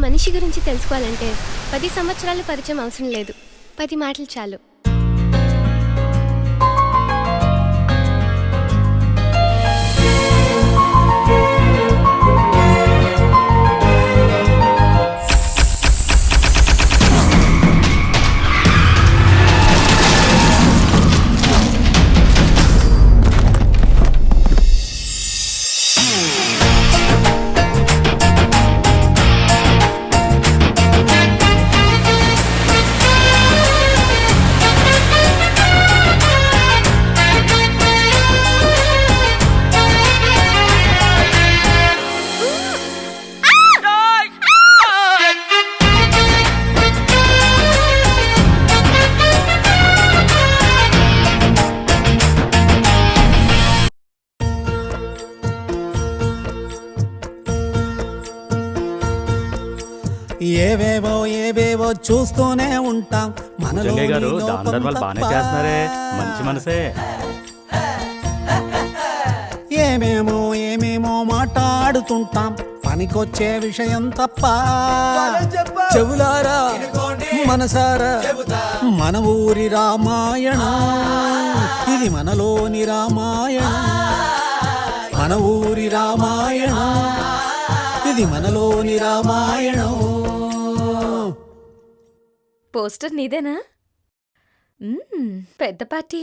మనిషి గురించి తెలుసుకోవాలంటే 10 సంవత్సరాల పరిచయం అవసరం లేదు, 10 మాటలు చాలు. ఏవేవో ఏవేవో చూస్తూనే ఉంటాం మనలో గారు బాగానే చేస్తున్నారే, మంచి మనసే. ఏమేమో ఏమేమో మాట్లాడుతుంటాం పనికొచ్చే విషయం తప్ప. చెవులారా మనసారా మన ఊరి రామాయణం ఇది, మనలోని రామాయణం మన ఊరి రామాయణం ఇది, మనలోని రామాయణం. పోస్టర్ నీదేనా? పెద్ద పార్టీ.